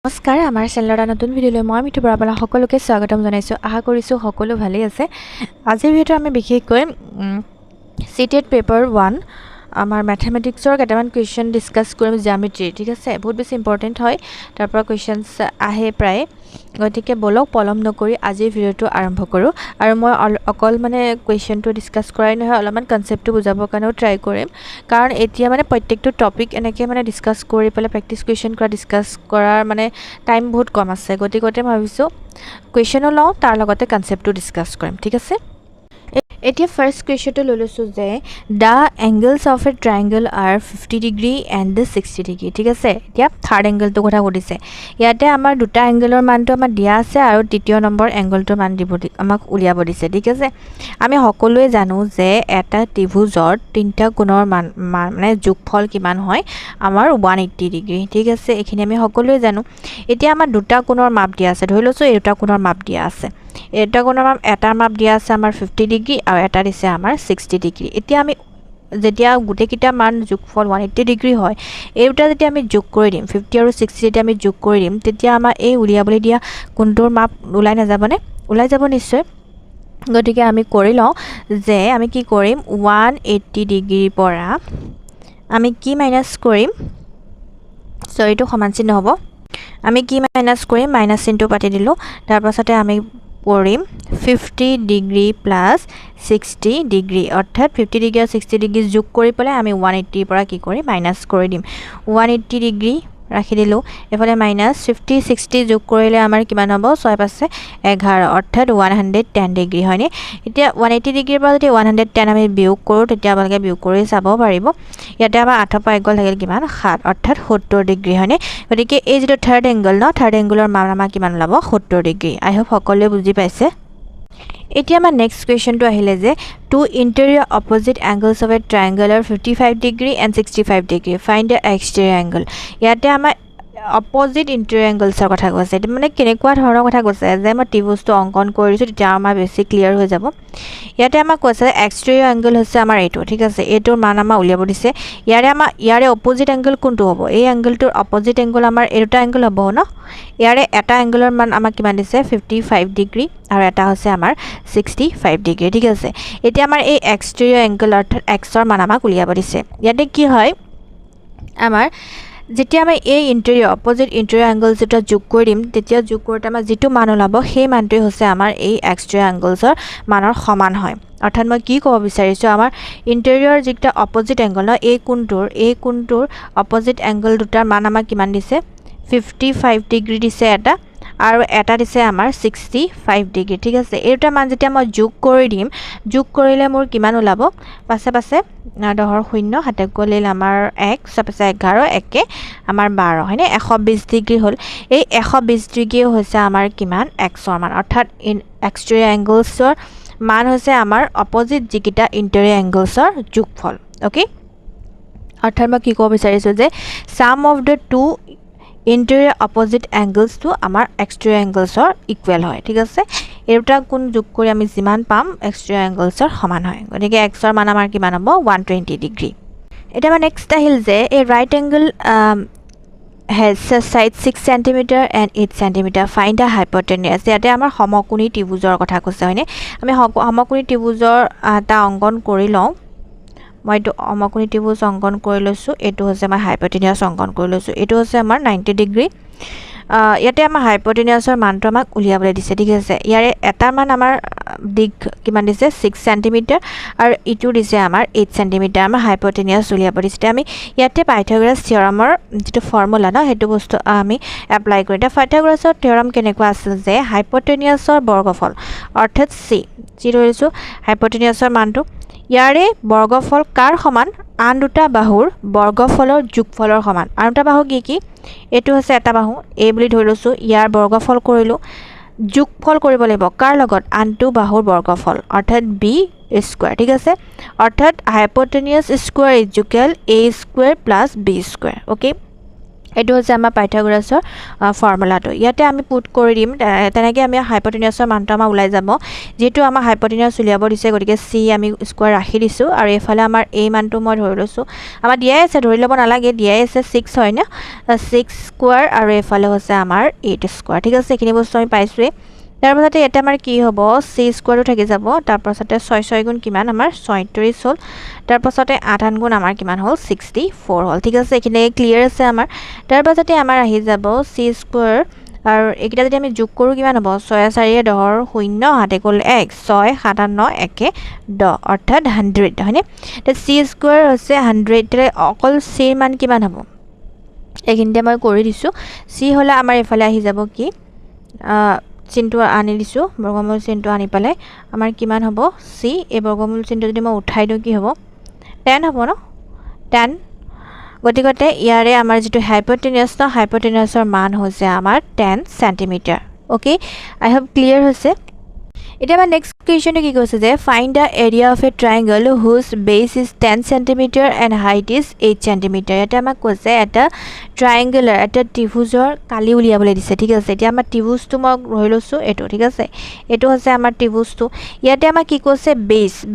নমস্কাৰ আমাৰ চেনেলৰ এটা নতুন ভিডিঅ'লৈ মই মিঠু বৰা আপোনালোক সকলোকে স্বাগতম জনাইছোঁ। আশা কৰিছোঁ সকলো ভালেই আছে। আজিৰ ভিডিঅ'টো আমি বিশেষকৈ চিটেট পেপাৰ 1 আমাৰ মেথমেটিক্সৰ কেইটামান কুৱেশ্যন ডিছকাছ কৰিম জিঅ'মেট্ৰি। ঠিক আছে, বহুত বেছি ইম্পৰ্টেণ্ট হয়, তাৰ পৰা কুৱেশ্যনছ আহে প্ৰায়। গতিকে বলক পলম নকৰি আজিৰ ভিডিঅ'টো আৰম্ভ কৰোঁ। আৰু মই অকল কুৱেশ্যনটো ডিছকাছ কৰাই নহয়, অলপমান কনচেপ্টটো বুজাবৰ কাৰণেও ট্ৰাই কৰিম। কাৰণ এতিয়া প্ৰত্যেকটো টপিক এনেকৈ ডিছকাছ কৰি পেলাই প্ৰেক্টিছ কুৱেশ্যন কৰা ডিছকাছ কৰাৰ টাইম বহুত কম আছে। গতিকে মই ভাবিছোঁ কুৱেশ্যনো লওঁ, তাৰ লগতে কনচেপ্টটো ডিছকাছ কৰিম। ঠিক আছে, এতিয়া ফাৰ্ষ্ট কুৱেশ্যনটো লৈ লৈছোঁ যে the angles of a triangle R 50 degree and 60 degree. ঠিক আছে, এতিয়া থাৰ্ড এংগলটোৰ কথা সুধিছে। ইয়াতে আমাৰ দুটা এংগলৰ মানটো আমাৰ দিয়া আছে আৰু তৃতীয় নম্বৰ এংগলটোৰ মান আমাক উলিয়াব দিছে। ঠিক আছে, আমি সকলোৱে জানো যে এটা ত্ৰিভুজৰ তিনিটা কোণৰ মান যোগফল কিমান হয়, আমাৰ 180 ডিগ্ৰী। ঠিক আছে, এইখিনি আমি সকলোৱে জানো। এতিয়া আমাৰ দুটা কোণৰ মাপ দিয়া আছে, ধৰি লৈছোঁ এই দুটা কোণৰ মাপ দিয়া আছে। এই দুটা কোণৰ মাপ, এটাৰ মাপ দিয়া আছে আমাৰ 50 ডিগ্ৰী আৰু এটা দিছে আমাৰ 60 ডিগ্ৰী। এতিয়া আমি যেতিয়া গোটেইকেইটা মান যোগফল 180 ডিগ্ৰী হয়, এই দুটা যেতিয়া আমি যোগ কৰি দিম, 50 আৰু 60 যেতিয়া আমি যোগ কৰি দিম, তেতিয়া আমাৰ এই উলিয়াবলৈ দিয়া কোণটোৰ মাপ ওলাই নাযাবনে? ওলাই যাব নিশ্চয়। গতিকে আমি কৰি লওঁ যে আমি কি কৰিম, 180 ডিগ্ৰীৰ পৰা আমি কি মাইনাছ কৰিম, এইটো সমান চিহ্ন হ'ব, আমি কি মাইনাছ কৰিম, মাইনাছ চিহ্নটো পাতি দিলোঁ। তাৰপাছতে আমি কৰিম 50 ডিগ্ৰী প্লাছ 60 ডিগ্ৰী, অৰ্থাৎ 50 ডিগ্ৰী আৰু 60 ডিগ্ৰী যোগ কৰি পেলাই আমি 180ৰ পৰা কি কৰিম, মাইনাছ কৰি দিম। 180 ডিগ্ৰী ৰাখি দিলোঁ, এফালে মাইনাছ 50 60 যোগ কৰিলে আমাৰ কিমান হ'ব, 6 5 11, অৰ্থাৎ 110 ডিগ্ৰী হয়নে? এতিয়া 180 ডিগ্ৰীৰ পৰা যদি 110 আমি বিয়োগ কৰোঁ, তেতিয়া আপোনালোকে বিয়োগ কৰি চাব পাৰিব। ইয়াতে আমাৰ 8 পৰা 1 গ'ল, থাকিল কিমান, 7, অৰ্থাৎ 70 ডিগ্ৰী হয়নে? গতিকে এই যিটো থাৰ্ড এংগল থাৰ্ড এংগলৰ মান আমাৰ কিমান ওলাব, 70 ডিগ্ৰী। আই হোপ সকলোৱে বুজি পাইছে। এতিয়া আমাৰ নেক্সট কুৱেশ্যনটো আহিলে যে two interior opposite angles of a triangle are 55 degree and 65 degree, find the exterior angle. ইয়াতে আমাৰ অপজিট ইণ্টেৰিয়ৰ এংগলছৰ কথা কৈছে। এইটো কেনেকুৱা ধৰণৰ কথা কৈছে, যে মই ত্ৰিভুজটো অংকন কৰি দিছোঁ, তেতিয়া আমাৰ বেছি ক্লিয়াৰ হৈ যাব। ইয়াতে আমাক কৈছে এক্সটেৰিয়ৰ এংগল হৈছে আমাৰ এইটো। ঠিক আছে, এইটোৰ মান আমাৰ উলিয়াব দিছে। ইয়াৰে অপজিট এংগল কোনটো হ'ব, এই এংগলটোৰ অপজিট এংগল আমাৰ এই দুটা এংগল হ'ব ন। ইয়াৰে এটা এংগলৰ মান আমাক কিমান দিছে, 55 ডিগ্ৰী আৰু এটা হৈছে আমাৰ 65 ডিগ্ৰী। ঠিক আছে, এতিয়া আমাৰ এই এক্সটেৰিয়ৰ এংগল অৰ্থাৎ এক্সৰ মান আমাক উলিয়াব দিছে। ইয়াতে কি হয়, আমাৰ যেতিয়া আমি এই ইণ্টেৰিয়ৰ অপজিট ইণ্টেৰিয়ৰ এংগল যেতিয়া যোগ কৰি দিম, তেতিয়া যোগ কৰোঁতে আমাৰ যিটো মান ওলাব, সেই মানটোৱে হৈছে আমাৰ এই এক্সটেৰিয়ৰ এংগলছৰ মানৰ সমান হয়। অৰ্থাৎ মই কি ক'ব বিচাৰিছোঁ, আমাৰ ইণ্টেৰিয়ৰ যিকেইটা অপজিট এংগল এই কোণটোৰ অপজিট এংগল দুটাৰ মান আমাক কিমান দিছে, 55 ডিগ্ৰী দিছে এটা, আৰু এটা দিছে আমাৰ 65 ডিগ্ৰী। ঠিক আছে, এই দুটা মান যেতিয়া মই যোগ কৰি দিম, যোগ কৰিলে মোৰ কিমান ওলাব, পাছে 10ৰ 0 হাতে গ'লিল আমাৰ 1, 6 11, 1 আমাৰ 12 হয়নে, 120 ডিগ্ৰী হ'ল। এই 120 ডিগ্ৰী হৈছে আমাৰ কিমান, এক্সৰ মান, অৰ্থাৎ এক্সটেৰিয়ৰ এংগলছৰ মান হৈছে আমাৰ অপজিট যিকেইটা ইণ্টেৰিয়ৰ এংগলছৰ যোগফল। অ'কে, অৰ্থাৎ মই কি ক'ব বিচাৰিছোঁ যে sum of the two interior opposite এংগলছটো আমাৰ এক্সটেৰিয়ৰ এংগলছৰ ইকুৱেল হয়। ঠিক আছে, এই দুটা কোণ যোগ কৰি আমি যিমান পাম এক্সটেৰিয়ৰ এংগলছৰ সমান হয়। গতিকে এক্সৰ মান আমাৰ কিমান হ'ব, 120 ডিগ্ৰী। এতিয়া আমাৰ নেক্সট আহিল যে এই right angle has a side 6 cm and 8 cm, find the hypotenuse। ইয়াতে আমাৰ সমকোণী ত্ৰিভুজৰ কথা কৈছে হয়নে? আমি সমকোণী ত্ৰিভুজৰ এটা অংকন কৰি লওঁ। মই এইটো সমকোণী ত্ৰিভুজ অংকন কৰি লৈছোঁ, এইটো হৈছে আমাৰ হাইপটেনিয়াছ অংকন কৰি লৈছোঁ, এইটো হৈছে আমাৰ 90 ডিগ্ৰী। ইয়াতে আমাৰ হাইপটেনিয়াছৰ মানটো আমাক উলিয়াবলৈ দিছে। ঠিক আছে, ইয়াৰে এটা মান আমাৰ দিগ কিমান দিছে, 6 চেণ্টিমিটাৰ, আৰু ইটো দিছে আমাৰ 8 চেণ্টিমিটাৰ। আমাৰ হাইপটেনিয়াছ উলিয়াব দিছে। আমি ইয়াতে পাইথাগোৰাছ থিয়ৰমৰ যিটো ফৰ্মুলা সেইটো বস্তু আমি এপ্লাই কৰিম। এতিয়া পাইথাগোৰাছৰ থিয়ৰম কেনেকুৱা আছিল যে হাইপটেনিয়াছৰ বৰ্গফল অৰ্থাৎ যি ধৰিছোঁ হাইপটেনিয়াছৰ মানটো, ইয়াৰে বৰ্গফল কাৰ সমান, আন দুটা বাহুৰ বৰ্গফলৰ যোগফলৰ সমান। আন দুটা বাহু কি কি, এইটো হৈছে এটা বাহু এ বুলি ধৰি লৈছোঁ, ইয়াৰ বৰ্গফল কৰিলোঁ, যোগফল কৰিব লাগিব কাৰ লগত, আনটো বাহুৰ বৰ্গফল, অৰ্থাৎ বি স্কুৱাৰ। ঠিক আছে, অৰ্থাৎ hypotenuse square is equal A square plus B square. Okay, এইটো হৈছে আমাৰ পাইথাগোৰাছৰ ফৰ্মুলাটো ইয়াতে আমি পুট কৰি দিম তেনেকৈ আমি হাইপটেনিয়াছৰ মানটো আমাৰ ওলাই যাব যেহেতু আমাৰ হাইপটেনিয়াছ উলিয়াব দিছে গতিকে c আমি স্কোৱাৰ ৰাখি দিছোঁ আৰু এইফালে আমাৰ এই মানটো মই ধৰি লৈছোঁ আমাৰ দিয়াই আছে ধৰি ল'ব নালাগে দিয়াই আছে 6 হয় না 6 স্কোৱাৰ আৰু এইফালে হৈছে আমাৰ 8 স্কোৱাৰ ঠিক আছে এইখিনি বস্তু আমি পাইছোঁৱেই তাৰপাছতে ইয়াতে আমাৰ কি হ'ব c স্কোৱাৰটো থাকি যাব তাৰপাছতে 6 গুণ কিমান আমাৰ 37 হ'ল তাৰপাছতে 8 গুণ আমাৰ কিমান হ'ল 64 হ'ল ঠিক আছে এইখিনি ক্লিয়াৰ আছে আমাৰ তাৰপাছতে আমাৰ আহি যাব c স্কোৱাৰ আৰু এইকেইটা যদি আমি যোগ কৰোঁ কিমান হ'ব 6 4 10 0 হাতে গ'ল 1 6 7 9 1 10 অৰ্থাৎ 100 হয়নে তো c স্কোৱাৰ হৈছে 100 অকল c ৰ মান কিমান হ'ব এইখিনিতে মই কৰি দিছোঁ c হ'লে আমাৰ এইফালে আহি যাব কি চিনটো আনি দিছোঁ বৰ্গমূল চিনটো আনি পালে আমাৰ কিমান হ'ব c এই বৰ্গমূল চিনটো যদি মই উঠাই দিওঁ কি হ'ব 10 হ'ব ন 10 গতিকে ইয়াৰে আমাৰ যেটো হাইপটেনিয়াছৰ মান হৈছে আমাৰ 10 centimetre okay I hope clear হৈছে এতিয়া আমাৰ নেক্সট কুৱেশ্যনটো কি কৈছে যে find the area of a triangle whose base is 10 centimetre and height is 8 centimetre এটা আমাক কৈছে এটা ট্ৰায়াঙ্গুলাৰ এটা ত্ৰিভুজৰ কালি উলিয়াবলৈ দিছে ঠিক আছে এতিয়া আমাৰ ত্ৰিভুজটো মই ধৰি লৈছোঁ এইটো ঠিক আছে এইটো হৈছে আমাৰ ত্ৰিভুজটো ইয়াতে আমাৰ কি কৈছে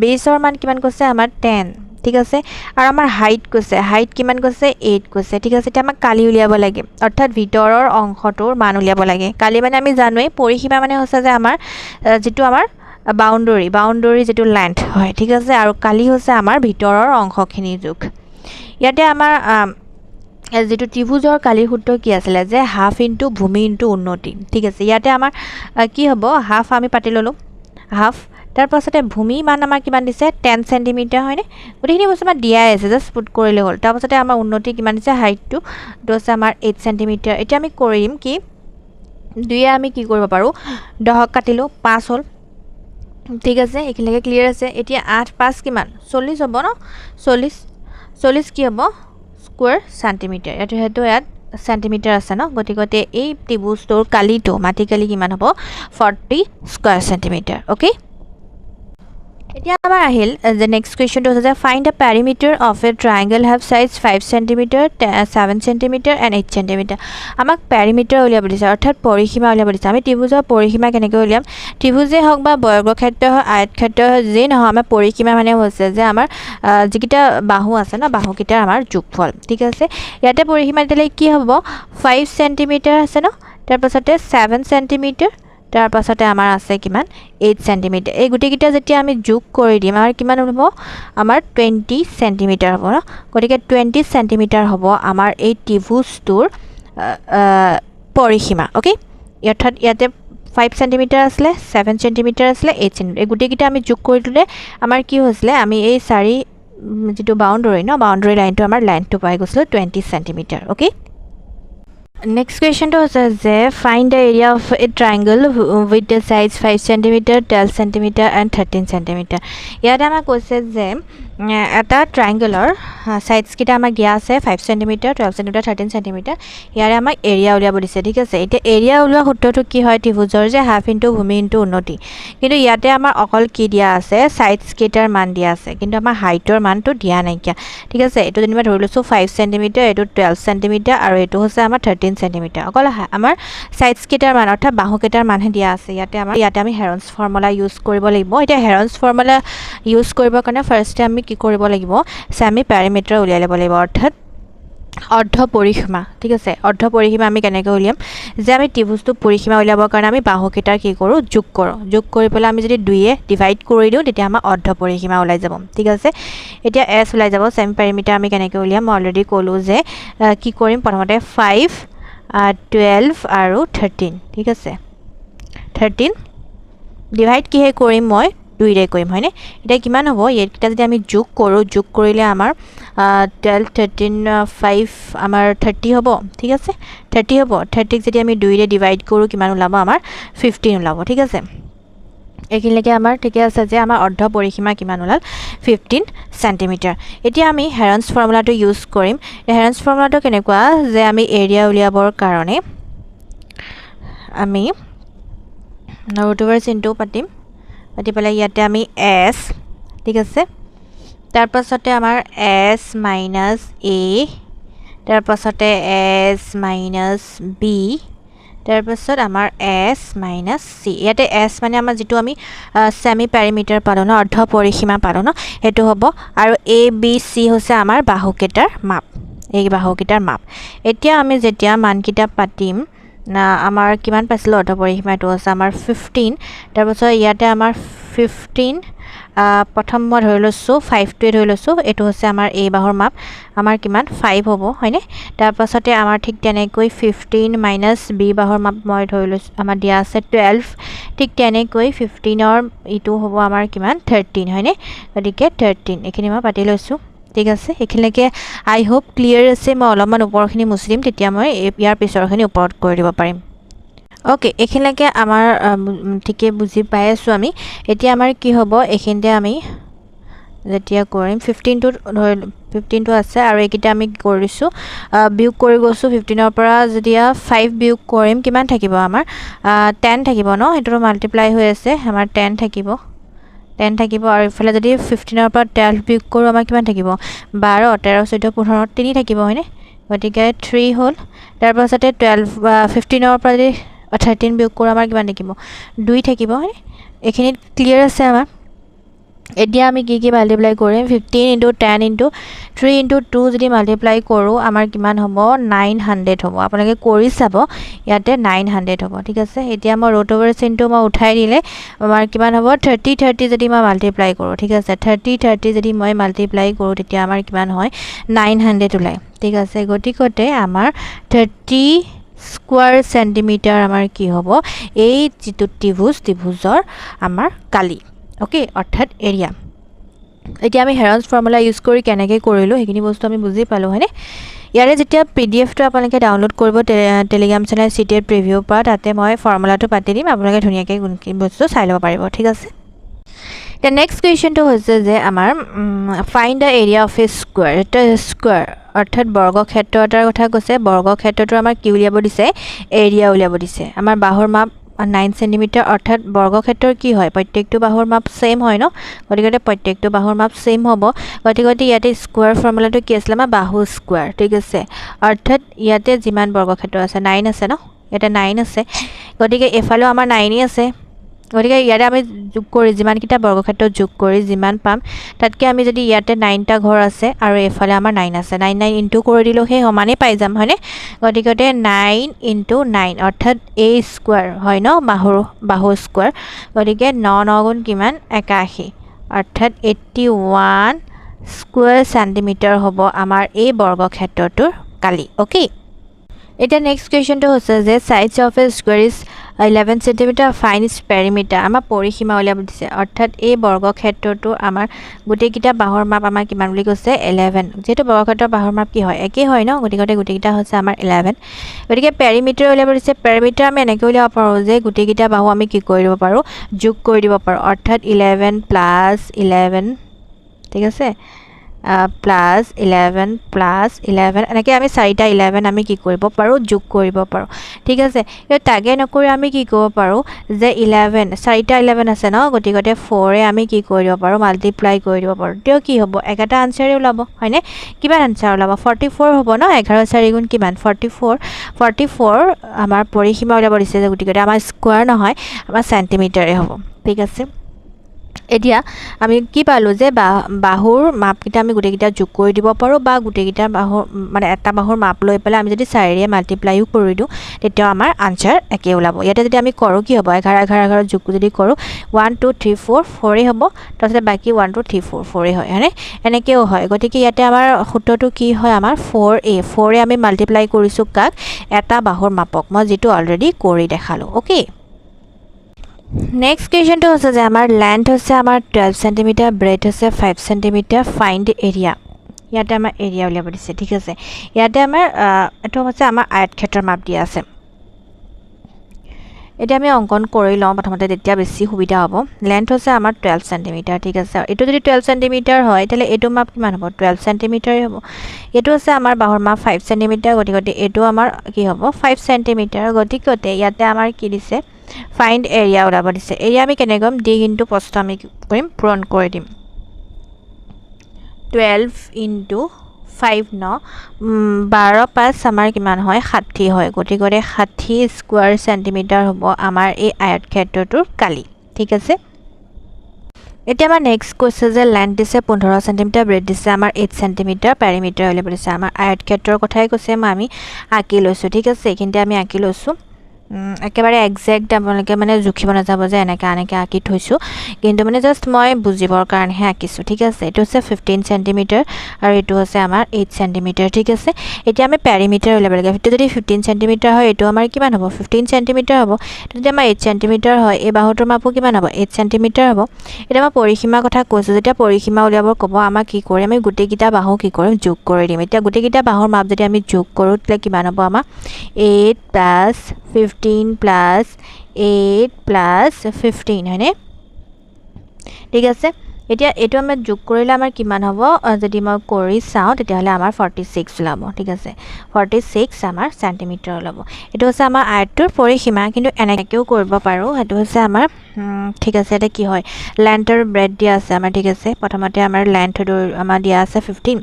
বেসৰ মান কিমান কৈছে আমাৰ 10 ঠিক আছে আৰু আমাৰ হাইট কৈছে হাইট কিমান কৈছে 8 কৈছে ঠিক আছে এতিয়া আমাক কালি উলিয়াব লাগে অৰ্থাৎ ভিতৰৰ অংশটোৰ মান উলিয়াব লাগে কালি মানে আমি জানোৱেই পৰিসীমা মানে হৈছে যে আমাৰ যেটো আমাৰ বাউণ্ডৰী যেটো লেন্থ হয় ঠিক আছে আৰু কালি হৈছে আমাৰ ভিতৰৰ অংশখিনি যোগ ইয়াতে আমাৰ যেটো ত্ৰিভুজৰ কালিৰ সূত্ৰ কি আছিল যে হাফ ইনটু ভূমি ইনটু উন্নতি ঠিক আছে ইয়াতে আমাৰ কি হ'ব হাফ আমি পাতি ললো হাফ তাৰপাছতে ভূমি মান আমাৰ কিমান দিছে 10 সেন্টিমিটাৰ হয়নে গতিখিনি বস্তু আমাৰ দিয়াই আছে জাস্ট পুট কৰিলে হ'ল তাৰপাছতে আমাৰ উন্নতি কিমান দিছে হাইটটো দছে আমাৰ 8 সেন্টিমিটাৰ এতিয়া আমি কৰিম কি দুইয়ে আমি কি কৰিব পাৰো 10 কাটিলো 5 হ'ল ঠিক আছে এইখিনিলৈকে ক্লিয়াৰ আছে এতিয়া 8 5 কিমান 40 হ'ব ন 40 কি হ'ব স্কয়াৰ সেন্টিমিটাৰ এটা হেতু ইয়াত সেন্টিমিটাৰ আছে ন গতিকে এই ত্ৰিভুজটোৰ কালিটো মাটি কালি কিমান হ'ব 40 স্কয়াৰ সেন্টিমিটাৰ ওকে এতিয়া আমাৰ আহিল the next question হৈছে যে find the perimeter of a triangle have sides 5 cm 7 cm and 8 cm আমাক perimeter উলিয়াব দিছে অৰ্থাৎ পৰিসীমা উলিয়াব দিছে আমি ত্ৰিভুজৰ পৰিসীমা কেনেকৈ উলিয়াম ত্ৰিভুজে হওক বা বৰ্গক্ষেত্ৰ হয় আয়তক্ষেত্ৰ হয় যে নহয় আমাৰ পৰিসীমা মানে হৈছে যে আমাৰ যিকিটা বাহু আছে না বাহুকিটাৰ আমাৰ যোগফল ঠিক আছে ইয়াতে পৰিসীমা দিলে কি হ'ব 5 cm আছে ন তাৰ পাছতে 7 cm তাৰ পাছতে আমাৰ আছে কিমান 8 সেন্টিমিটাৰ এই গুটিকিটা যেতিয়া আমি যোগ কৰি দিম আমাৰ কিমান হ'ব আমাৰ 20 সেন্টিমিটাৰ হ'ব ন গতিকে 20 সেন্টিমিটাৰ হ'ব আমাৰ এই ত্ৰিভুজটোৰ পৰিসীমা ওকে অৰ্থাৎ ইয়াতে 5 সেন্টিমিটাৰ আছিল 7 সেন্টিমিটাৰ আছিল 8 সেন্টিমিটাৰ এই গুটিকিটা আমি যোগ কৰি দিলে আমাৰ কি হৈছিলে আমি এই চাৰি যেটো বাউণ্ডৰী লাইনটো আমাৰ লাইনটো পাই গৈছিল 20 centimetre okay Next question is find the area of a triangle with the sides 5 cm, 12 cm and 13 cm. ইয়াতে আমাৰ কৈছে যে এটা ট্ৰায়াঙ্গলৰ সাইডস কিটা আমাৰ গিয়া আছে 5 cm, 12 cm, 13 cm. ইয়াৰে আমাক এৰিয়া উলিয়াব দিছে ঠিক আছে এতিয়া এৰিয়া উলিওৱা সূত্ৰটো কি হয় ত্ৰিভুজৰ যে হাফ ইনটু ভূমি ইনটু উন্নতি কিন্তু ইয়াতে আমাৰ অকল কি দিয়া আছে সাইডস কিটাৰ মান দিয়া আছে কিন্তু আমাৰ হাইটৰ মানটো দিয়া নাই কিয়া ঠিক আছে এটো যেনিবা ধৰি লৈছো 5 cm এটো 12 cm আৰু এটো হৈছে আমাৰ 13 cm অকল আমাৰ সাইডস কিটাৰ মান অৰ্থাৎ বাহু কিটাৰ মানহে দিয়া আছে ইয়াতে আমি হেৰনছ ফৰ্মুলা ইউজ কৰিব লাগিব এতিয়া হেৰনছ ফৰ্মুলা ইউজ কৰিবৰ কাৰণে ফাৰ্ষ্টে আমি কি কৰিব লাগিব সেমি পেৰিমিটাৰ উলিয়াই ল'ব লাগিব অৰ্থাৎ অৰ্ধ পৰিসীমা ঠিক আছে অৰ্ধ পৰিসীমা আমি কেনেকৈ উলিয়াম যে আমি ত্ৰিভুজটো পৰিসীমা উলিয়াবৰ কাৰণে আমি বাহুকেইটাৰ কি কৰোঁ যোগ কৰি পেলাই আমি যদি 2 এ ডিভাইড কৰি দিওঁ তেতিয়া আমাৰ অৰ্ধ পৰিসীমা ওলাই যাব ঠিক আছে এতিয়া s ওলাই যাব সেমি পেৰিমিটাৰ আমি কেনেকৈ উলিয়াম মই অলৰেডি ক'লো যে কি কৰিম প্ৰথমতে 5 12 আৰু 13 ঠিক আছে 13 ডিভাইড কিহে কৰিম মই 2 ৰে কৰিম হয়নে এটা কিমান হ'ব এইটা যদি আমি যোগ কৰিলে আমাৰ 12 13 5 আমাৰ 30 হ'ব ঠিক আছে 30 হ'ব 30 যদি আমি 2 ৰে ডিভাইড কৰো কিমান ওলাব আমাৰ 15 ওলাব ঠিক আছে একিলৈকে আমাৰ ঠিকে আছে যে আমাৰ অৰ্ধ পৰিসীমা কিমান ওলাল 15 সেন্টিমিটাৰ এতিয়া আমি হেৰনছ ফৰ্মুলাটো ইউজ কৰিম হেৰনছ ফৰ্মুলাটো কেনেকুৱা যে আমি এৰিয়া উলিয়াবৰ কাৰণে আমি ৰুট ওভাৰ চিনটো পাতিম পাতি পেলাই ইয়াতে আমি s ঠিক আছে তাৰ পাছতে আমাৰ s - a তাৰ পাছতে s minus b তাৰ পাছত আমাৰ s minus c ইয়াতে s মানে আমাৰ যেটো আমি সেমি পেৰিমিটাৰ পালো ন অৰ্ধ পৰিসীমা পালো ন হেতু হ'ব আৰু a b c হৈছে আমাৰ বাহুকেটাৰ মাপ এই বাহুকেটাৰ মাপ এতিয়া আমি যেতিয়া মানকিটা পাতিম না আমাৰ কিমান পাইছিল অৰ্ধ পৰিসীমাটো আছে আমাৰ 15 তাৰ পাছত ইয়াতে আমাৰ 15 প্ৰথম মই ধৰি লৈছো 5 টো ধৰি লৈছো এটো হৈছে আমাৰ a বাহুৰ মাপ আমাৰ কিমান 5 হ'ব হয়নে তাৰ পাছতে আমাৰ ঠিক তেনেকৈ 15 - b বাহুৰ মাপ মই ধৰি লৈছো আমাৰ দিয়া আছে 12 ঠিক তেনেকৈ 15 ৰ ইটো হ'ব আমাৰ কিমান 13 হয়নে গতিকে 13 এখিনি মই পাতি লৈছো ঠিক আছে এখিলৈকে আই হোপ ক্লিয়াৰ আছে মই অলপমান ওপৰখিনি মুছলিম তেতিয়া মই ইয়াৰ পিছৰখিনি ওপৰত কৰি দিব পাৰিম ওকে এখিলৈকে আমাৰ ঠিকে বুজি পাই আছো আমি এতিয়া আমাৰ কি হ'ব এখিনতে আমি যেতিয়া কৰিম 15 টো 15 টো আছে আৰু এইকিটা আমি কৰিছো বিয়োগ কৰি গৈছো 15 ৰ পৰা যেতিয়া 5 বিয়োগ কৰিম কিমান থাকিব আমাৰ 10 থাকিব ন এটো মাল্টিপ্লাই হৈ আছে আমাৰ 10 থাকিব 10 থাকিব আৰু ইফালে যদি 15 ৰ পৰা 12 বিয়োগ কৰো আমাৰ কিমান থাকিব 12 13 14 15 3 থাকিব হয়নে গতিকে 3 হ'ল তাৰ পাছতে 12 15 ৰ পৰা যদি 13 বিয়োগ কৰো আমাৰ কিমান থাকিব 2 থাকিব হয়নে এখিনি ক্লিয়াৰ আছে আমাৰ এতিয়া আমি কি মাল্টিপ্লাই কৰিম 15 * 10 * 3 * 2 যদি মাল্টিপ্লাই কৰো আমাৰ কিমান হ'ব 900 হ'ব আপোনালোকে কৰি চাব ইয়াতে 900 হ'ব ঠিক আছে এতিয়া মই ৰুট ওভাৰ চিনটো মই উঠাই দিলে আমাৰ কিমান হ'ব 30 30 যদি মই মাল্টিপ্লাই কৰো ঠিক আছে 30 30 যদি মই মাল্টিপ্লাই কৰো তেতিয়া আমাৰ কিমান হয় 900 ওলাই ঠিক আছে গতিকতে আমাৰ 30 স্কয়াৰ সেন্টিমিটাৰ আমাৰ কি হ'ব এই যেটো ত্ৰিভুজৰ আমাৰ কালি ওকে অৰ্থাৎ এৰিয়া এতিয়া আমি হেৰনছ ফৰ্মুলা ইউজ কৰি কেনেকৈ কৰিলো হেখিনি বস্তু আমি বুজি পালো হয়নে ইয়াৰে যেতিয়া পিডিএফ টো আপোনালোকে ডাউনলোড কৰিব টেলিগ্ৰাম চেনেল সিটেট প্ৰিভিউ পৰা তাতে মই ফৰ্মুলাটো পাতি দিম আপোনালোকে ধুনিয়াকৈ বস্তু চাই ল'ব পাৰিব ঠিক আছে The next question to হৈছে যে আমাৰ find the area of a square এটা স্কয়াৰ অৰ্থাৎ বৰ্গক্ষেত্ৰ এটাৰ কথা কৈছে বৰ্গক্ষেত্ৰটো আমাৰ কি উলিয়াব দিছে এৰিয়া উলিয়াব দিছে আমাৰ বাহুৰ মাপ 9 cm অৰ্থাৎ বৰ্গক্ষেত্ৰৰ কি হয় প্ৰত্যেকটো বাহুৰ মাপ সেম হয় ন গতিকে প্ৰত্যেকটো বাহুৰ মাপ সেম হ'ব গতিকে ইয়াতে স্কয়াৰ ফৰ্মুলাটো কি আছিল আমাৰ বাহু স্কয়াৰ ঠিক আছে অৰ্থাৎ ইয়াতে যিমান বৰ্গক্ষেত্ৰ আছে 9 আছে ন ইয়াতে 9 আছে গতিকে এফালেও আমাৰ 9 আছে গতিকে ইয়াতে আমি যোগ কৰি যিমান কিটা বৰ্গক্ষেত্ৰ যোগ কৰি যিমান পাম তাতকে আমি যদি ইয়াতে 9 টা ঘৰ আছে আৰু এফালে আমাৰ 9 আছে 9 9 ইনটু কৰি দিলো হে সমানে পাই যাম হয়নে গতিকে 9 * 9 অৰ্থাৎ a স্কয়াৰ হয় ন বাহু স্কয়াৰ গতিকে 9 9 গুণ কিমান 81 অৰ্থাৎ 81 স্কয়াৰ সেন্টিমিটাৰ হ'ব আমাৰ এই বৰ্গক্ষেত্ৰটোৰ কালি ওকে এটা নেক্সট কোৱেশ্চনটো হৈছে যে size of A square is 11 cm fine is perimeter আমাৰ পৰিসীমা উলিয়াব দিছে অৰ্থাৎ এই বৰ্গক্ষেত্ৰটো আমাৰ গুটেকিটা বাহুৰ মাপ আমাৰ কিমান বুলি কৈছে 11 যেটো বৰ্গক্ষেত্ৰৰ বাহুৰ মাপ কি হয় একে হয় ন গতিকে গুটেকিটা হৈছে আমাৰ 11 গতিকে পেৰিমিটাৰ উলিয়াব দিছে পেৰিমিটাৰ আমি এনেকৈ উলিয়াব পাৰো যে গুটেকিটা বাহু আমি কি কৰি দিব পাৰো যোগ কৰি দিব পাৰো অৰ্থাৎ 11 + 11 ঠিক আছে plus 11 plus 11 এনেকৈ আমি চাৰিটা 11 আমি কি কৰিব পাৰো যোগ কৰিব পাৰো ঠিক আছে এই তাগে নকৰি আমি কি কৰিব পাৰো যে 11 চাৰিটা 11 আছে ন গতিকে 4 এ আমি কি কৰিব পাৰো মাল্টিপ্লাই কৰি দিব পাৰো তেও কি হ'ব একটা আনসাৰে ওলাব হয়নে কিমান আনসাৰ ওলাব 44 হ'ব ন 11 4 গুণ কিমান 44 আমাৰ পৰিসীমা ওলাব দিছে যে গতিকে আমাৰ স্কয়াৰ নহয় আমাৰ সেন্টিমিটাৰে হ'ব ঠিক আছে এতিয়া আমি কি পালো যে বাহুৰ মাপকিটা আমি গুটেকিটা যোগ কৰি দিব পাৰো বা গুটেকিটা বাহুৰ মানে এটা বাহুৰ মাপ লৈ পেলাই আমি যদি 4 ৰে মাল্টিপ্লাইও কৰি দিও তেতিয়া আমাৰ আনসাৰ একে ওলাব ইয়াতে যদি আমি কৰো কি হ'ব 11 11 যোগ যদি কৰো 1 2 3 4 4 এ হ'ব তাৰপিছত বাকি 1 2 3 4 4 এ হয় হয়নে এনেকেও হয় গতিকে ইয়াতে আমাৰ সূত্ৰটো কি হয় আমাৰ 4 এ আমি মাল্টিপ্লাই কৰিছো কাক এটা বাহুৰ মাপক মই যেটো অলৰেডি কৰি দেখালো ওকে Next question to আছে যে আমাৰ length হৈছে আমাৰ 12 cm breadth হৈছে 5 cm find area ইয়াতে আমাৰ এৰিয়া উলিয়াব দিছে ঠিক আছে ইয়াতে আমাৰ এটো হৈছে আমাৰ আয়তক্ষেত্ৰৰ মাপ দিয়া আছে এটা আমি অঙ্কন কৰি লওঁ প্ৰথমতে তেতিয়া বেছি সুবিধা হ'ব লেন্থ হৈছে আমাৰ 12 cm ঠিক আছে এটো যদি 12 cm হয় তাহলে এটো মাপ কিমান হ'ব 12 cm হ'ব এটো আছে আমাৰ বাহুৰ মাপ 5 cm গতিকে এটো আমাৰ কি হ'ব 5 cm গতিকে ইয়াতে আমাৰ কি দিছে find area ওলাব দিছে এৰিয়া আমি কেনে কম d ইনটু প্ৰস্থ আমি কৰিম পূৰণ কৰি দিম 12 * 5 ন 12 5 আমাৰ কিমান হয় 60 হয় গতিকে 60 স্কয়াৰ সেন্টিমিটাৰ হ'ব আমাৰ এই আয়তক্ষেত্ৰটোৰ কালি ঠিক আছে এতিয়া আমাৰ নেক্সট কৈছে যে লেন্থ দিছে 15 সেন্টিমিটাৰ ব্ৰেড দিছে আমাৰ 8 সেন্টিমিটাৰ পেৰিমিটাৰ উলিয়াব দিছে আমাৰ আয়তক্ষেত্ৰৰ কথাই কৈছে মই আমি আঁকি লৈছো ঠিক আছে এইখিনিতে আমি আঁকি লৈছো একেবাৰে এক্সাক্ট আপোনালোকে মানে জুখিব নাযাব যে এনেকা আঁকি থৈছো কিন্তু মানে জাস্ট মই বুজিবৰ কাৰণেহে আঁকিছো ঠিক আছে এটো হৈছে 15 সেন্টিমিটাৰ আৰু এটো হৈছে আমাৰ 8 সেন্টিমিটাৰ ঠিক আছে এতিয়া আমি পেৰিমিটাৰ উলিয়াব লাগে এটো যদি 15 সেন্টিমিটাৰ হয় এটো আমাৰ কিমান হ'ব 15 সেন্টিমিটাৰ হ'ব যদি আমাৰ 8 সেন্টিমিটাৰ হয় এই বাহুটোৰ মাপো কিমান হ'ব 8 সেন্টিমিটাৰ হ'ব এটা মই পৰিসীমা কথা কৈছো যেতিয়া পৰিসীমা উলিয়াবৰ ক'ব আমাক কি কৰিম আমি গুটেকিটা বাহু কি কৰিম যোগ কৰি দিম এতিয়া গুটেকিটা বাহুৰ মাপ যদি আমি যোগ কৰো তেলে কিমান হ'ব আমাৰ 8 + 15 plus 8 plus 15 হয়নে ঠিক আছে এতিয়া এটো আমি যোগ কৰিলে আমাৰ কিমান হ'ব যদি মই কৰি চাও তেতিয়া হলে আমাৰ 46 ওলাব ঠিক আছে 46 আমাৰ সেন্টিমিটাৰ ওলাব এটো হৈছে আমাৰ আয়তটোৰ পৰিসীমা কিন্তু এনেকেও কৰিব পাৰো এটো হৈছে আমাৰ ঠিক আছে এটা কি হয় লেন্থৰ ব্ৰেড দিয়া আছে আমাৰ ঠিক আছে প্ৰথমতে আমাৰ লেন্থটো আমাৰ দিয়া আছে 15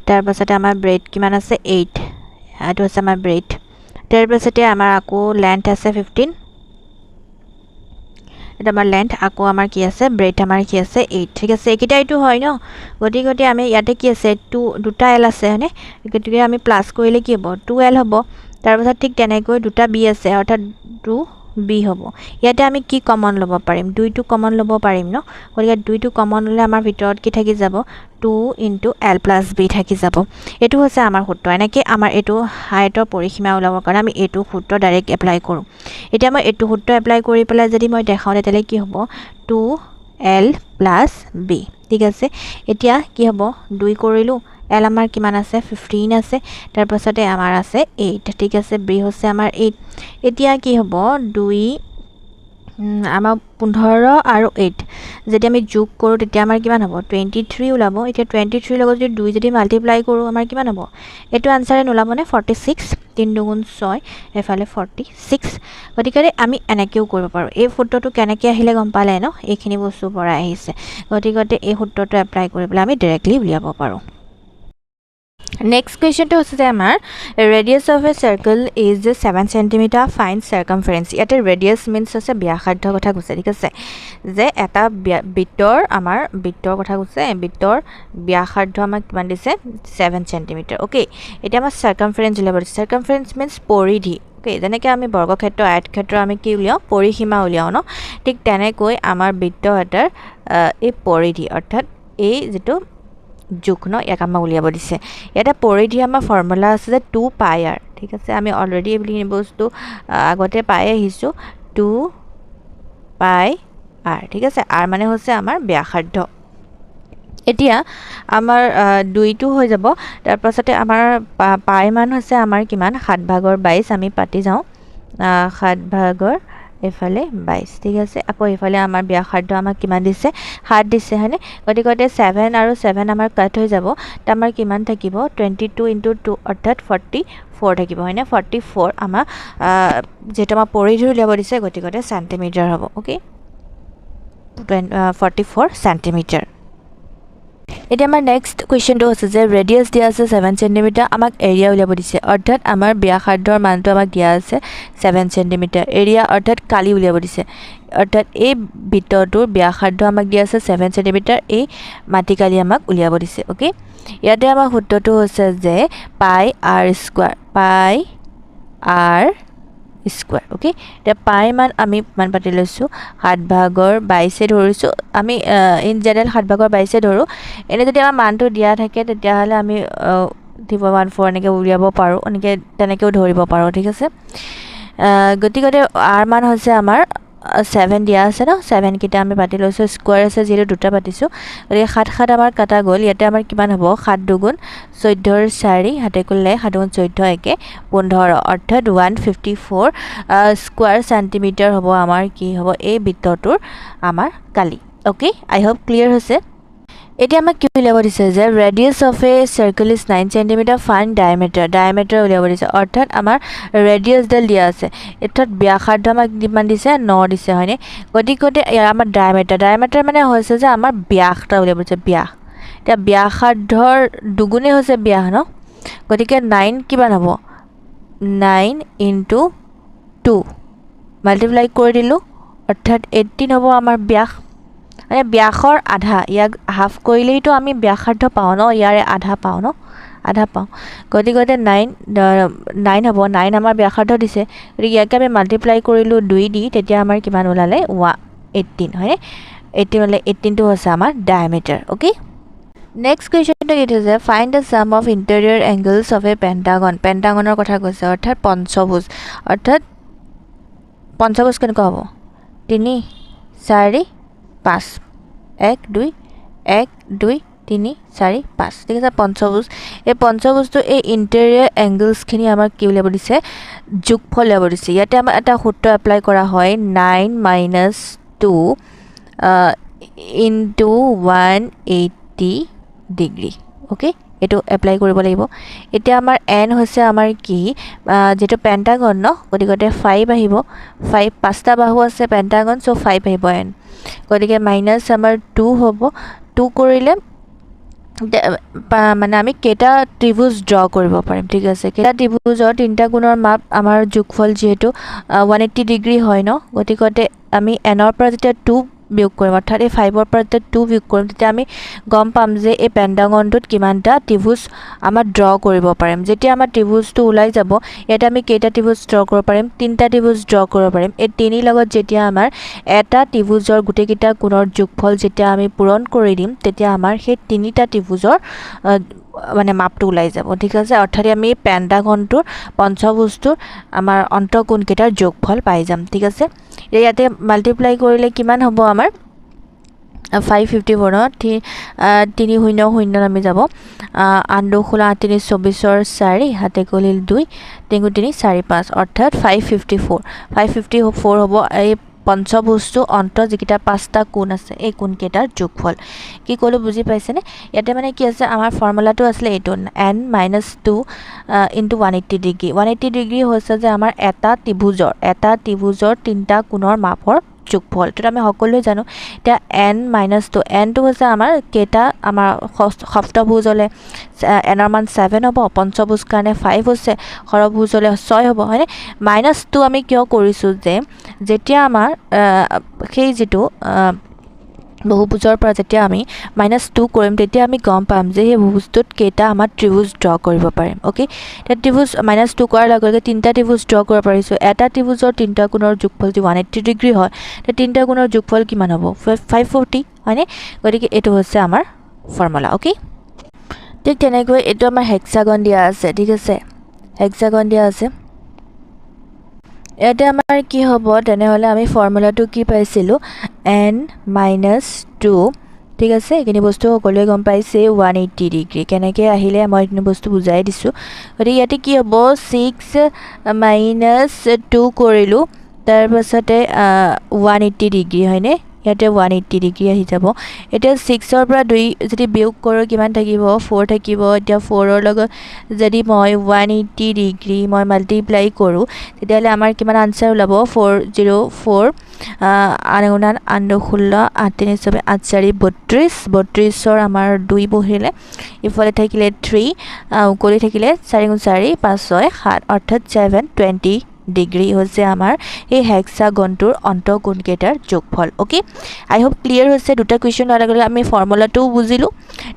তাৰ পাছতে আমাৰ ব্ৰেড কিমান আছে 8 এটো হৈছে আমাৰ ব্ৰেড তাৰ পাছতে আমাৰ আকৌ লেন্থ আছে 15 এটা আমাৰ লেন্থ আকৌ আমাৰ কি আছে ব্ৰেড আমাৰ কি আছে 8 ঠিক আছে একিটা এটো হয় ন গতি আমি ইয়াতে কি আছে 2 দুটা l আছে হনে গতিকে আমি প্লাস কৰিলে কি হ'ব 2l হ'ব তাৰ পাছত ঠিক তেনেকৈ দুটা b আছে অৰ্থাৎ 2b হ'ব ইয়াতে আমি কি কমন ল'ব পাৰিম 2 টো কমন ল'ব পাৰিম ন গতিকে 2 টো কমন ল'লে আমাৰ ভিতৰত কি থাকি যাব 2 * l + b থাকি যাব এটো হৈছে আমাৰ সূত্ৰ এনেকৈ আমাৰ এটো আয়তৰ পৰিসীমা ওলাবৰ কাৰণে আমি এটো সূত্ৰ ডাইৰেক্ট এপ্লাই কৰো এতিয়া মই এটো সূত্ৰ এপ্লাই কৰি পেলাই যদি মই দেখাও তেতিয়ালে কি হ'ব 2l + b ঠিক আছে এতিয়া কি হ'ব 2 কৰিলো l আমাৰ কিমান আছে 15 আছে তাৰ পাছতে আমাৰ আছে 8 ঠিক আছে b হৈছে আমাৰ 8 এতিয়া কি হ'ব 2 আমাৰ 15 আৰু 8 যদি আমি যোগ কৰো তেতিয়া আমাৰ কিমান হ'ব 23 ওলাব এতিয়া 23 লগত যদি 2 যদি মাল্টিপ্লাই কৰো আমাৰ কিমান হ'ব এটো আনসাৰে নোলাবনে 46 3 * 2 = 6 এফালে 46 গতিকে আমি এনেকেও কৰিব পাৰো এই সূত্ৰটো কেনেকৈ আহিলে গম পালে ন এইখিনি বস্তু পৰা আহিছে গতিকে এই সূত্ৰটো এপ্লাই কৰি পেলাই আমি ডাইৰেক্টলি উলিয়াব পাৰো Next question to hosse amar radius of a circle is 7 cm find circumference yate radius means hosse byakhadhya kotha kuse thik ase je eta bitor amar bitor kotha kuse bitor byakhadhya amak kiman dise 7 cm okay eta amar circumference level circumference means poridhi okay jeneke ami borgokhetro ayatkhetro ami ki uliao porihima uliao no thik tenekoi amar bitor etar ei poridhi orthat ei jeto যোগ ন ইয়াক আমা উলিয়াব দিছে এটা পৰিধি আমাৰ formula আছে যে 2 পাই r ঠিক আছে আমি অলৰেডি এই বস্তু আগতে পাই আহিছো 2 পাই r ঠিক আছে r মানে হৈছে আমাৰ ব্যাসাৰ্ধ এতিয়া আমাৰ 2 টো হৈ যাব তাৰ পাছতে আমাৰ পাই মান হৈছে আমাৰ কিমান 7/22 আমি পাতি যাও 7/22 এফালে 22 ঠিক আছে আকৌ এফালে আমাৰ ব্যাসাৰ্ধ আমাক কিমান দিছে 7 দিছে হয়নে গতিকে 7 আৰু 7 আমাৰ কাট হৈ যাব ত আমাৰ কিমান থাকিব 22 * 2 অৰ্থাৎ 44 থাকিব হয়নে 44 আমাৰ যেটা আমাৰ পৰিধি উলিয়াব দিছে গতিকে সেন্টিমিটাৰ হ'ব ওকে 44 সেন্টিমিটাৰ এটা আমাৰ নেক্সট কোৱেশ্চনটো হৈছে যে ৰেডিয়াস দিয়া আছে 7 cm আমাক এৰিয়া উলিয়াব দিছে অৰ্থাৎ আমাৰ ব্যাসাৰ্ধৰ মানটো আমাক দিয়া আছে 7 cm এৰিয়া অৰ্থাৎ কালি উলিয়াব দিছে অৰ্থাৎ এই বিতৰটোৰ ব্যাসাৰ্ধ আমাক দিয়া আছে 7 cm এই মাটি কালি আমাক উলিয়াব দিছে ওকে ইয়াতে আমাৰ সূত্ৰটো হৈছে যে পাই r স্কয়াৰ ওকে তে পাই মান আমি মান পাতি লৈছো 7/22 ধৰিছো আমি ইন জেনাৰেল 7/22 ধৰো এনে যদি আমাৰ মানটো দিয়া থাকে তেতিয়া হলে আমি 3.14 এনেকে উলিয়াব পাৰো এনেকে তেনেকেও ধৰিব পাৰো ঠিক আছে গতিকে r মান হৈছে আমাৰ 7 দিয়া আছে ন 7 কিটা আমি পাতি লৈছো স্কয়াৰ আছে যেটো দুটা পাতিছো গতিকে 7 আমাৰ কাটা গল ইয়াতে আমাৰ কিমান হ'ব 7 * 2 = 14 ৰ 4 হাতে কলে 7 * 2 = 14 একে 15 অৰ্থাৎ 154 স্কয়াৰ সেন্টিমিটাৰ হ'ব আমাৰ কি হ'ব এই বৃত্তটোৰ আমাৰ কালি ওকে আই হোপ ক্লিয়াৰ হৈছে এতিয়া আমাক কি উলিয়াব দিছে যে radius of a circle is 9 cm find diameter উলিয়াব দিছে অৰ্থাৎ আমাৰ radius ডাল দিয়া আছে অৰ্থাৎ ব্যাসাৰ্ধ আমাক কিমান দিছে 9 দিছে হয়নে গতিকে আমাৰ diameter মানে হৈছে যে আমাৰ ব্যাসটা উলিয়াব দিছে ব্যাস এতিয়া ব্যাসাৰ্ধৰ দুগুণে হৈছে ব্যাস ন গতিকে 9 কিমান হ'ব 9 ইনটু 2 মাল্টিপ্লাই কৰি দিলোঁ অৰ্থাৎ 18 হ'ব আমাৰ ব্যাস মানে ব্যাসৰ আধা ইয়াক হাফ কৰিলেইতো আমি ব্যাসাৰ্ধ পাওঁ ন ইয়াৰে আধা পাওঁ ন আধা পাওঁ গতিকে 9 হ'ব 9 আমাৰ ব্যাসাৰ্ধ দিছে গতিকে ইয়াকে আমি মাল্টিপ্লাই কৰিলোঁ 2 দি তেতিয়া আমাৰ কিমান ওলালে 18 হয়নে 18 হ'লে 18টো হৈছে আমাৰ ডায়ামিটাৰ অ'কে নেক্সট কুৱেশ্যনটো কি হৈছে find the sum of interior angles of a pentagon পেণ্টাগনৰ কথা কৈছে অৰ্থাৎ পঞ্চভুজ অৰ্থাৎ পঞ্চভুজ কেনেকুৱা হ'ব 3 4 5 1 2 1 2 3 4 5 ঠিক আছে পঞ্চভুজ এই পঞ্চভুজটো এই ইণ্টেৰিয়ৰ এংগলছখিনি আমাক কি উলিয়াব দিছে যোগফল উলিয়াব দিছে ইয়াতে আমাৰ এটা সূত্ৰ এপ্লাই কৰা হয় 9 - 2 ইনটু 180 ডিগ্ৰী অ'কে এইটো এপ্লাই কৰিব লাগিব এতিয়া আমাৰ এন হৈছে আমাৰ কি যেটো পেণ্টাগন ন গতিকে 5 আহিব 5 পাঁচটা বাহু আছে পেণ্টাগন সো 5 আহিব এন গতিকে মাইনাস আমাৰ 2 হ'ব 2 কৰিলে মানে আমি কেটা ত্ৰিভুজ ড্ৰ কৰিব পাৰিম ঠিক আছে কেটা ত্ৰিভুজৰ তিনটা কোণৰ মাপ আমাৰ যোগফল যেহেতু 180 ডিগ্ৰী হয় ন গতিকে আমি এনৰ পৰা যেতিয়া 2 বিয়োগ কৰিম অৰ্থাৎ এই 5ৰ পৰা যেতিয়া 2 বিয়োগ কৰিম তেতিয়া আমি গম পাম যে এই পেণ্টাগনটোত কিমানটা ত্ৰিভুজ আমাৰ ড্ৰ কৰিব পাৰিম যেতিয়া আমাৰ ত্ৰিভুজটো ওলাই যাব ইয়াতে আমি কেইটা ত্ৰিভুজ ড্ৰ কৰিব পাৰিম তিনটা ত্ৰিভুজ ড্ৰ কৰিব পাৰিম এই তিনি লগত যেতিয়া আমাৰ এটা ত্ৰিভুজৰ গোটেইকেইটা কোণৰ যোগফল যেতিয়া আমি পূৰণ কৰি দিম তেতিয়া আমাৰ সেই তিনিটা ত্ৰিভুজৰ মানে মাপটো ওলাই যাব ঠিক আছে অৰ্থাৎ আমি পেণ্টাগনটোৰ পঞ্চভুজটোৰ আমাৰ অন্তঃকোণকেইটাৰ যোগফল পাই যাম ঠিক আছে ইয়াতে মাল্টিপ্লাই কৰিলে কিমান হ'ব আমাৰ 554 ন 300 আমি যাব 8 2 16 8 3 24 4 হাতে গলিল 2 3 3 4 5 অৰ্থাৎ 554 হ'ব এই পঞ্চভুজটো অন্ত যিকিটা পাঁচটা কোণ আছে এই কোণকেইটাৰ যোগফল কি ক'লো বুজি পাইছেনে ইয়াতে মানে কি আছে আমাৰ ফৰ্মুলাটো আছিল এইটো n - 2 ইনটু 180 ডিগ্ৰী 180 ডিগ্ৰী হৈছে যে আমাৰ এটা ত্ৰিভুজৰ তিনটা কোণৰ মাপৰ যোগফল তো আমি সকলোৱে জানো এতিয়া n - 2 n টো হৈছে আমাৰ কেটা আমাৰ সপ্তভুজ হলে n ৰ মান 7 হ'ব পঞ্চভুজ কাৰণে 5 হৈছে ষড়ভুজ হলে 6 হ'ব হয়নে -2 আমি কিয় কৰিছো যে যেতিয়া আমাৰ সেই যেটো বহুভুজৰ পৰা যেতিয়া আমি -2 কৰিম তেতিয়া আমি গম পাম যে এই বহুভুজটোত কেটা আমাৰ ত্ৰিভুজ ড্ৰ কৰিব পাৰিম ওকে তেতিয়া ত্ৰিভুজ -2 কৰাৰ লগে লগে তিনটা ত্ৰিভুজ ড্ৰ কৰিব পাৰিছো এটা ত্ৰিভুজৰ তিনটা কোণৰ যোগফল যদি 180 ডিগ্ৰী হয় তেতিয়া তিনটা কোণৰ যোগফল কিমান হ'ব 540 হয়নে গতিকে এটো হৈছে আমাৰ ফৰ্মুলা ওকে ঠিক তেনেকৈ এটো আমাৰ হেক্সাগন দিয়া আছে ঠিক আছে হেক্সাগন দিয়া আছে ইয়াতে আমাৰ কি হ'ব তেনেহলে আমি ফৰ্মুলাটো কি পাইছিলো n - 2 ঠিক আছে এখিনি বস্তু সকলোৱে গম পাইছে 180 ডিগ্ৰী কেনেকৈ আহিলে মই এখিনি বস্তু বুজাই দিছো গতিকে ইয়াতে কি হ'ব 6 - 2 কৰিলো তাৰ পাছতে 180 ডিগ্ৰী হয়নে ইয়াতে 180 ডিগ্ৰী আহি যাব এতিয়া 6 ৰ পৰা 2 যদি বিয়োগ কৰো কিমান থাকিব 4 থাকিব এতিয়া 4 ৰ লগত যদি মই 180 ডিগ্ৰী মই মাল্টিপ্লাই কৰো তেতিয়ালে আমাৰ কিমান আনসাৰ ওলাব 404 8 16 8 3 8 4 32 ৰ আমাৰ 2 বহিলে ইফালে থাকিলে 3 কৰি থাকিলে 4 4 5 6 7 অৰ্থাৎ 720 ডিগ্ৰী হৈছে আমাৰ এই হেক্সাগনটোৰ অন্তঃকোণকেইটাৰ যোগফল ওকে আই হোপ ক্লিয়াৰ হৈছে দুটা কোৱেশ্চন লগতে আমি ফৰ্মুলাটো বুজিলো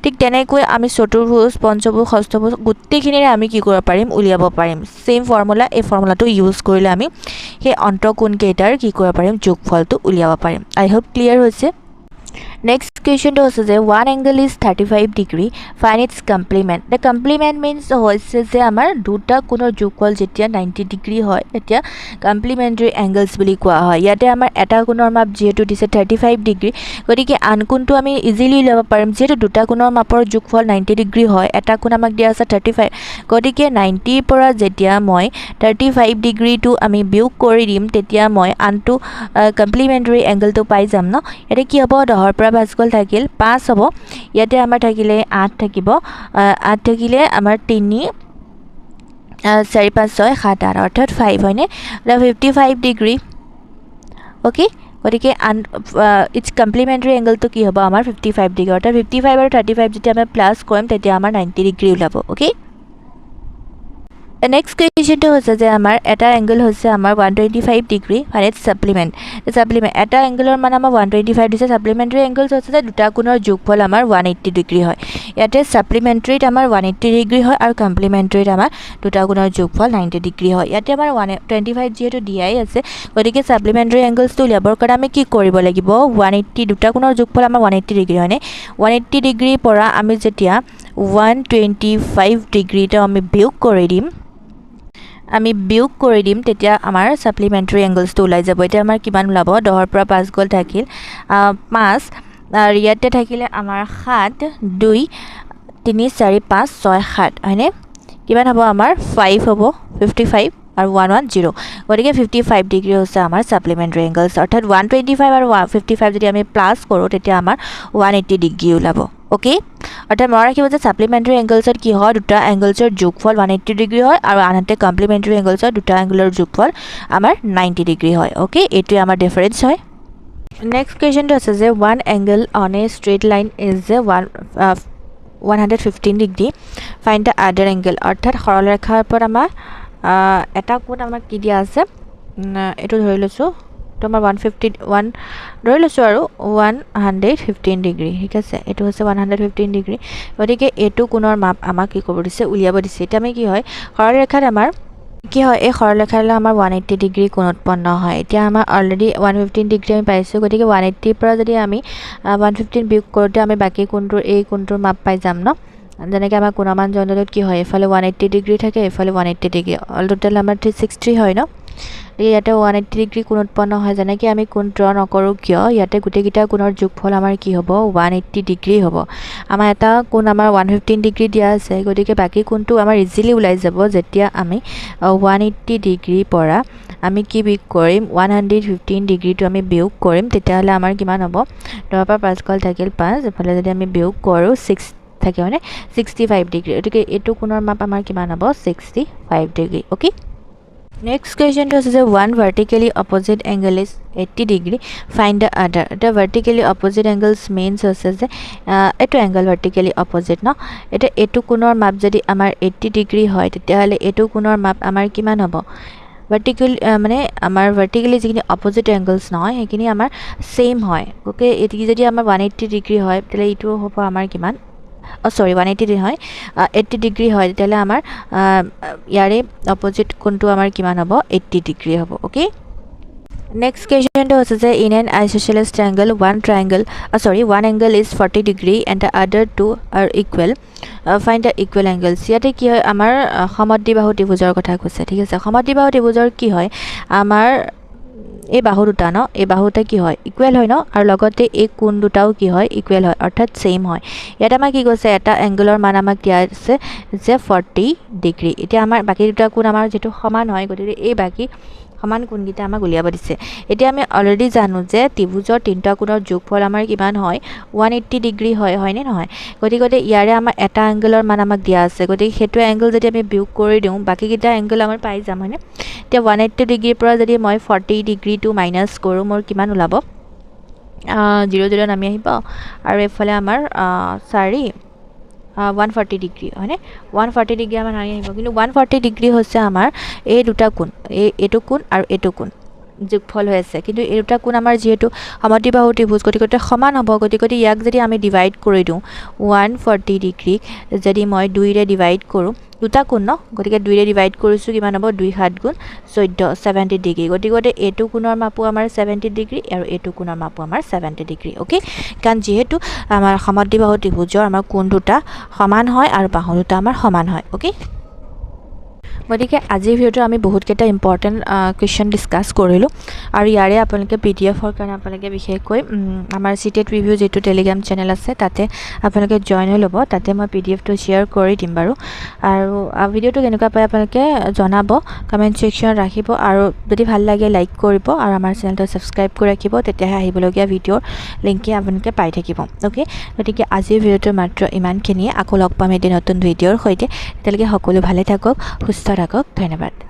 ঠিক তেনেকৈ আমি চতুৰ্ভুজ পঞ্চভুজ ষষ্ঠভুজ গোটেইখিনিৰে আমি কি কৰিব পাৰিম উলিয়াব পাৰিম সেম ফৰ্মুলা এই ফৰ্মুলাটো ইউজ কৰিলে আমি সেই অন্তঃকোণকেইটাৰ কি কৰিব পাৰিম যোগফলটো উলিয়াব পাৰিম আই হোপ ক্লিয়াৰ হৈছে নেক্সট কুৱেশ্যনটো হৈছে যে one angle is 35 degree find its complement the complement means হৈছে যে আমাৰ দুটা কোণৰ যোগফল যেতিয়া 90 ডিগ্ৰী হয় তেতিয়া কমপ্লিমেণ্টাৰী এংগলছ বুলি কোৱা হয় ইয়াতে আমাৰ এটা কোণৰ মাপ যেহেতু দিছে 35 ডিগ্ৰী গতিকে আন কোণটো আমি ইজিলি উলিয়াব পাৰিম যেহেতু দুটা কোণৰ মাপৰ যোগফল 90 ডিগ্ৰী হয় এটা কোণ আমাক দিয়া আছে 35 গতিকে 90 ৰ পৰা যেতিয়া মই 35 ডিগ্ৰীটো আমি বিয়োগ কৰি দিম তেতিয়া মই আনটো কমপ্লিমেণ্টাৰী এংগলটো পাই যাম ন ইয়াতে কি হ'ব 10 ৰ পৰা 5 গল থাকিল 5 হ'ব ইয়াতে আমাৰ থাকিলে 8 থাকিব 8 থাকিলে আমাৰ 3 4 5 6 7 8 অৰ্থাৎ 5 হয়নে 55 ডিগ্ৰী ওকে গতিকে ইটস কমপ্লিমেণ্টাৰী এংগলটো কি হ'ব আমাৰ 55 ডিগ্ৰী অৰ্থাৎ 55 আৰু 35 যেতিয়া আমি প্লাস কৰিম তেতিয়া আমাৰ 90 ডিগ্ৰী ওলাব ওকে নেক্সট কুৱেশ্যনটো হৈছে যে আমাৰ এটা এংগল হৈছে আমাৰ 125 ডিগ্ৰী আৰু ইটছ ছাপ্লিমেণ্ট এটা এংগলৰ মানে আমাৰ 125 দিছে ছাপ্লিমেণ্টাৰী এংগলছ হৈছে যে দুটা কোণৰ যোগফল আমাৰ 180 ডিগ্ৰী হয় ইয়াতে ছাপ্লিমেণ্টাৰীত আমাৰ 180 ডিগ্ৰী হয় আৰু কমপ্লিমেণ্টাৰীত আমাৰ দুটা কোণৰ যোগফল 90 ডিগ্ৰী হয় ইয়াতে আমাৰ 125 যিহেতু দিয়াই আছে গতিকে ছাপ্লিমেণ্টাৰী এংগলছটো উলিয়াবৰ কাৰণে আমি কি কৰিব লাগিব 180 দুটা কোণৰ যোগফল আমাৰ 180 ডিগ্ৰী হয়নে 180 ডিগ্ৰীৰ পৰা আমি যেতিয়া 125 ডিগ্ৰীটো আমি বিয়োগ কৰি দিম তেতিয়া আমাৰ ছাপ্লিমেণ্টাৰী এংগলছটো ওলাই যাব এতিয়া আমাৰ কিমান ওলাব 10ৰ পৰা 5 গ'ল থাকিল 5 আৰু ইয়াতে থাকিলে আমাৰ 7 2 3 4 5 6 7 হয়নে কিমান হ'ব আমাৰ 5 হ'ব 55 আৰু 110 গতিকে 55 ডিগ্ৰী হৈছে আমাৰ ছাপ্লিমেণ্টাৰী এংগলছ অৰ্থাৎ 125 আৰু 55 যদি আমি প্লাছ কৰোঁ তেতিয়া আমাৰ 180 ডিগ্ৰী ওলাব ওকে অৰ্থাৎ মনত ৰাখিব যে ছাপ্লিমেণ্টাৰী এংগলছত কি হয় দুটা এংগলছৰ যোগফল 180 ডিগ্ৰী হয় আৰু আনহাতে কমপ্লিমেণ্টাৰী এংগলছত দুটা এংগলৰ যোগফল আমাৰ 90 ডিগ্ৰী হয় ওকে এইটোৱে আমাৰ ডিফাৰেঞ্চ হয় নেক্সট কুৱেশ্যনটো আছে যে one angle on a straight line is যে 115 degree find the other angle অৰ্থাৎ সৰলৰেখাৰ ওপৰত আমাৰ এটা কোণ আমাক কি দিয়া আছে এইটো ধৰি লৈছোঁ তো আমাৰ 151 ধৰি লৈছোঁ আৰু 115 ডিগ্ৰী ঠিক আছে এইটো হৈছে 115 ডিগ্ৰী গতিকে এইটো কোণৰ মাপ আমাক কি কৰিব দিছে উলিয়াব দিছে এতিয়া আমি কি হয় সৰলৰেখাত আমাৰ কি হয় এই সৰলৰেখালৈ আমাৰ 180 ডিগ্ৰী কোণ উৎপন্ন হয় এতিয়া আমাৰ অলৰেডি 115 ডিগ্ৰী আমি পাইছোঁ গতিকে 180ৰ পৰা যদি আমি 115 বিয়োগ কৰোঁতে আমি বাকী কোণটোৰ এই কোণটোৰ মাপ পাই যাম ন যেনেকৈ আমাৰ কোণামান জনদলত কি হয় এফালে 180 ডিগ্ৰী থাকে এফালে 180 ডিগ্ৰী অল টোটেল আমাৰ 360 হয় ন ইয়াতে 180 ডিগ্ৰী কোণ উৎপন্ন হয় যেনেকৈ আমি কোণ ড্ৰ নকৰোঁ কিয় ইয়াতে গোটেইকেইটা কোণৰ যোগফল আমাৰ কি হ'ব 180 ডিগ্ৰী হ'ব আমাৰ এটা কোণ আমাৰ 115 ডিগ্ৰী দিয়া আছে গতিকে বাকী কোণটো আমাৰ ইজিলি ওলাই যাব যেতিয়া আমি 180 ডিগ্ৰীৰ পৰা আমি কি বিয়োগ কৰিম 115 ডিগ্ৰীটো আমি বিয়োগ কৰিম তেতিয়াহ'লে আমাৰ কিমান হ'ব 10ৰ পৰা 5 গ'ল থাকিল 5 এফালে যদি আমি বিয়োগ কৰোঁ 6 থাকে মানে 65 ডিগ্ৰী গতিকে এইটো কোণৰ মাপ আমাৰ কিমান হ'ব 65 ডিগ্ৰী ওকে নেক্সট কুৱেশ্যনটো আছে যে one vertically opposite angle is 80 degree find the আদাৰ এতিয়া ভাৰ্টিকেলি অপজিট এংগলছ মেইনছ হৈছে যে এইটো এংগল ভাৰ্টিকেলি অপজিট ন এতিয়া এইটো কোণৰ মাপ যদি আমাৰ 80 ডিগ্ৰী হয় তেতিয়াহ'লে এইটো কোণৰ মাপ আমাৰ কিমান হ'ব ভাৰ্টিকেল মানে আমাৰ ভাৰ্টিকেলি যিখিনি অপজিট এংগলছ নহয় সেইখিনি আমাৰ ছেইম হয় ওকে এইটো যদি আমাৰ 180 ডিগ্ৰী হয় তেতিয়াহ'লে এইটো হ'ব আমাৰ কিমান সৰি 180 হয় 80 ডিগ্ৰী হয় তেতিয়াহ'লে আমাৰ ইয়াৰে অপজিট কোণটো আমাৰ কিমান হ'ব 80 ডিগ্ৰী হ'ব ওকে নেক্সট কুৱেশ্যনটো হৈছে যে in an isosceles triangle one angle is 40 degree and the other two are equal find the equal angles ইয়াতে কি হয় আমাৰ সমদ্বিবাহু ত্ৰিভুজৰ কথা কৈছে ঠিক আছে সমদ্বিবাহু ত্ৰিভুজৰ কি হয় আমাৰ এই বাহু দুটা ন এই বাহু দুটা কি হয় ইকুৱেল হয় ন আৰু লগতে এই কোণ দুটাও কি হয় ইকুৱেল হয় অৰ্থাৎ ছেইম হয় ইয়াত আমাক কি কৈছে এটা এংগলৰ মান আমাক দিয়া আছে যে 40 ডিগ্ৰী এতিয়া আমাৰ বাকী দুটা কোণ আমাৰ যিটো সমান হয় গতিকে এই বাকী সমান কোণকেইটা আমাক উলিয়াব দিছে এতিয়া আমি অলৰেডি জানো যে ত্ৰিভুজৰ তিনিটা কোণৰ যোগফল আমাৰ কিমান হয় 180 ডিগ্ৰী হয়নে নহয় গতিকে ইয়াৰে আমাৰ এটা এংগলৰ মান আমাক দিয়া আছে গতিকে সেইটো এংগল যদি আমি বিয়োগ কৰি দিওঁ বাকীকেইটা এংগল আমাৰ পাই যাম হয়নে এতিয়া 180 ডিগ্ৰীৰ পৰা যদি মই 40 ডিগ্ৰীটো মাইনাছ কৰোঁ মোৰ কিমান ওলাব 0 নামি আহিব আৰু এইফালে আমাৰ 140 ডিগ্ৰী হয়নে 140 ডিগ্ৰী আমাৰ নামি আহিব কিন্তু 140 ডিগ্ৰী হৈছে আমাৰ এই দুটা কোণ এইটো কোণ আৰু এইটো কোণ যোগফল হৈ আছে কিন্তু এই দুটা কোণ আমাৰ যিহেতু সমদ্বিবাহু ত্ৰিভুজ গতিকে সমান হ'ব গতিকে ইয়াক যদি আমি ডিভাইড কৰি দিওঁ 140 ডিগ্ৰীক যদি মই 2ৰে ডিভাইড কৰোঁ দুটা কোণ ন গতিকে 2ৰে ডিভাইড কৰিছোঁ কিমান হ'ব 2 7 গুণ 14 70 ডিগ্ৰী গতিকে এইটো কোণৰ মাপো আমাৰ 70 ডিগ্ৰী আৰু এইটো কোণৰ মাপো আমাৰ 70 ডিগ্ৰী ওকে কাৰণ যিহেতু আমাৰ সমদ্বিবাহু ত্ৰিভুজৰ আমাৰ কোণ দুটা সমান হয় আৰু বাহু দুটা আমাৰ সমান হয় ওকে গতিকে আজিৰ ভিডিঅ'টো আমি বহুতকেইটা ইম্পৰ্টেণ্ট কুৱেশ্যন ডিছকাছ কৰিলোঁ আৰু ইয়াৰে আপোনালোকে PDF-ৰ কাৰণে আপোনালোকে বিশেষকৈ আমাৰ চিটেট ৰিভিউ যিটো টেলিগ্ৰাম চেনেল আছে তাতে আপোনালোকে জইন হৈ ল'ব তাতে মই PDF-টো শ্বেয়াৰ কৰি দিম বাৰু আৰু ভিডিঅ'টো কেনেকুৱা পায় আপোনালোকে জনাব কমেণ্ট ছেকশ্যনত ৰাখিব আৰু যদি ভাল লাগে লাইক কৰিব আৰু আমাৰ চেনেলটো ছাবস্ক্ৰাইব কৰি ৰাখিব তেতিয়াহে আহিবলগীয়া ভিডিঅ'ৰ লিংকে আপোনালোকে পাই থাকিব ওকে গতিকে আজিৰ ভিডিঅ'টো মাত্ৰ ইমানখিনিয়ে আকৌ লগ পাম এদিন নতুন ভিডিঅ'ৰ সৈতে তেতিয়ালৈকে সকলো ভালে থাকক সুস্থ থাকক ধন্যবাদ